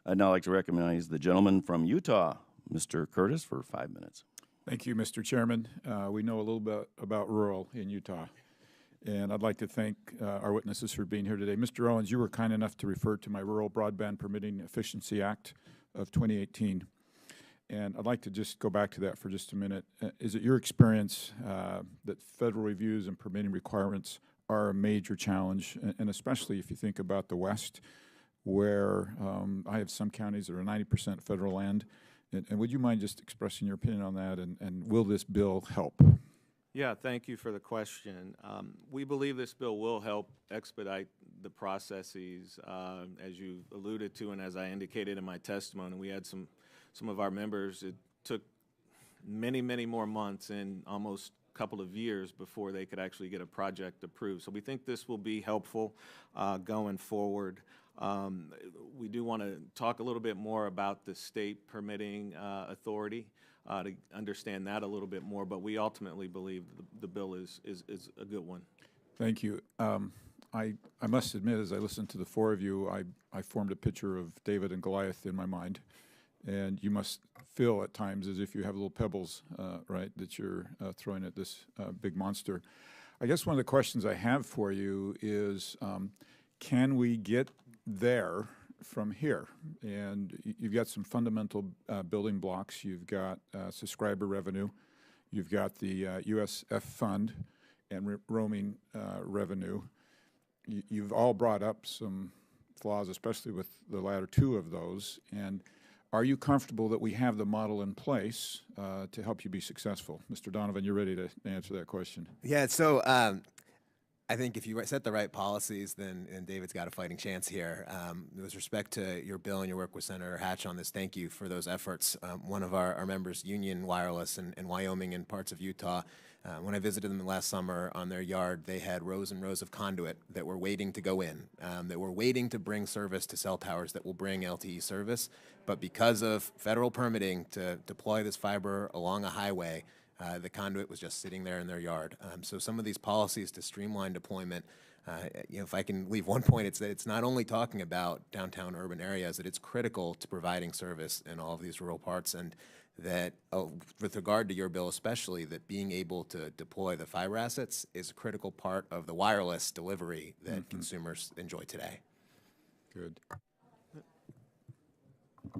I'd now like to recognize the gentleman from Utah, Mr. Curtis, for 5 minutes. Thank you, Mr. Chairman. We know a little bit about rural in Utah, and I'd like to thank our witnesses for being here today. Mr. Owens, you were kind enough to refer to my Rural Broadband Permitting Efficiency Act of 2018, and I'd like to just go back to that for just a minute. Is it your experience that federal reviews and permitting requirements are a major challenge, and especially if you think about the West, where I have some counties that are 90% federal land, and would you mind just expressing your opinion on that, and will this bill help? Yeah, thank you for the question. We believe this bill will help expedite the processes, as you alluded to, and as I indicated in my testimony. We had some of our members, it took many more months and almost a couple of years before they could actually get a project approved. So we think this will be helpful going forward. We do want to talk a little bit more about the state permitting authority to understand that a little bit more, but we ultimately believe the bill is a good one. Thank you. I must admit, as I listened to the four of you, I formed a picture of David and Goliath in my mind. And you must feel at times as if you have little pebbles, right, that you're throwing at this big monster. I guess one of the questions I have for you is, can we get there from here? And you've got some fundamental building blocks. You've got subscriber revenue. You've got the USF fund and roaming revenue. You've all brought up some flaws, especially with the latter two of those. And are you comfortable that we have the model in place to help you be successful? Mr. Donovan, you're ready to answer that question. Yeah, so I think if you set the right policies, then David's got a fighting chance here. With respect to your bill and your work with Senator Hatch on this, thank you for those efforts. One of our members, Union Wireless in Wyoming and parts of Utah, when I visited them last summer on their yard, they had rows and rows of conduit that were waiting to go in, that were waiting to bring service to cell towers that will bring LTE service. But because of federal permitting to deploy this fiber along a highway, the conduit was just sitting there in their yard. So some of these policies to streamline deployment, if I can leave one point, it's that it's not only talking about downtown urban areas, that it's critical to providing service in all of these rural parts, and that with regard to your bill especially, that being able to deploy the fiber assets is a critical part of the wireless delivery that consumers enjoy today. Good.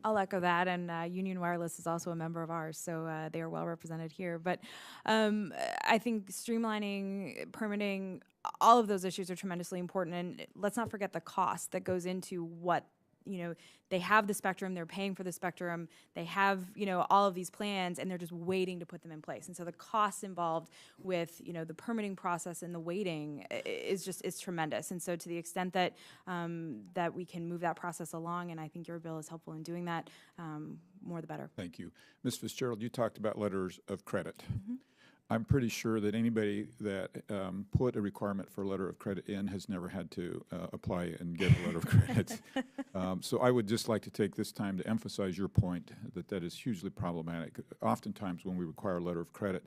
I'll echo that, and Union Wireless is also a member of ours, so they are well represented here. But I think streamlining, permitting, all of those issues are tremendously important, and let's not forget the cost that goes into what, they have the spectrum, they're paying for the spectrum, they have, all of these plans, and they're just waiting to put them in place. And so the costs involved with, the permitting process and the waiting is tremendous. And so to the extent that that we can move that process along, and I think your bill is helpful in doing that, more the better. Thank you. Ms. Fitzgerald, you talked about letters of credit. I'm pretty sure that anybody that put a requirement for a letter of credit in has never had to apply and get a letter of credit. So I would just like to take this time to emphasize your point that that is hugely problematic. Oftentimes when we require a letter of credit,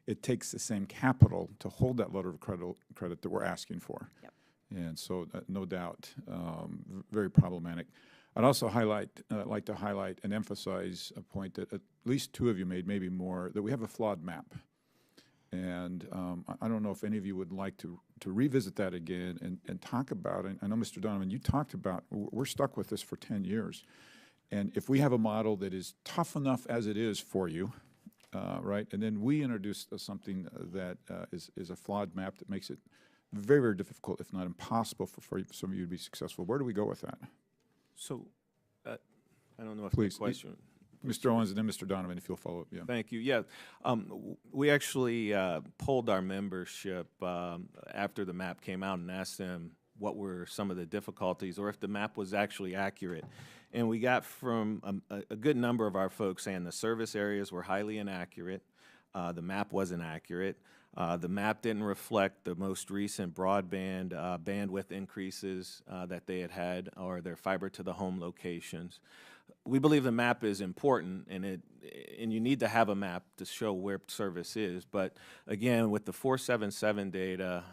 it takes the same capital to hold that letter of credit that we're asking for. Yep. And so no doubt, very problematic. I'd also like to highlight and emphasize a point that at least two of you made, maybe more, that we have a flawed map. And I don't know if any of you would like to revisit that again and talk about it. I know, Mr. Donovan, you talked about we're stuck with this for 10 years. And if we have a model that is tough enough as it is for you, right, and then we introduce something that is a flawed map that makes it very, very difficult, if not impossible, for some of you to be successful, where do we go with that? So I don't know if Please, the question... Mr. Owens and then Mr. Donovan, if you'll follow up. Yeah. Thank you. Yeah, we actually polled our membership after the map came out and asked them what were some of the difficulties or if the map was actually accurate. And we got from a good number of our folks saying the service areas were highly inaccurate, the map wasn't accurate, the map didn't reflect the most recent broadband bandwidth increases that they had or their fiber to the home locations. We believe the map is important, and you need to have a map to show where service is. But again, with the 477 data,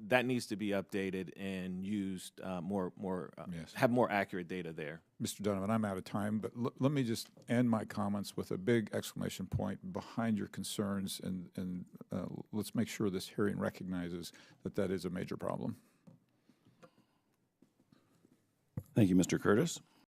that needs to be updated and used Yes. have more accurate data there. Mr. Donovan, I'm out of time, but let me just end my comments with a big exclamation point behind your concerns, and let's make sure this hearing recognizes that that is a major problem. Thank you, Mr. Curtis.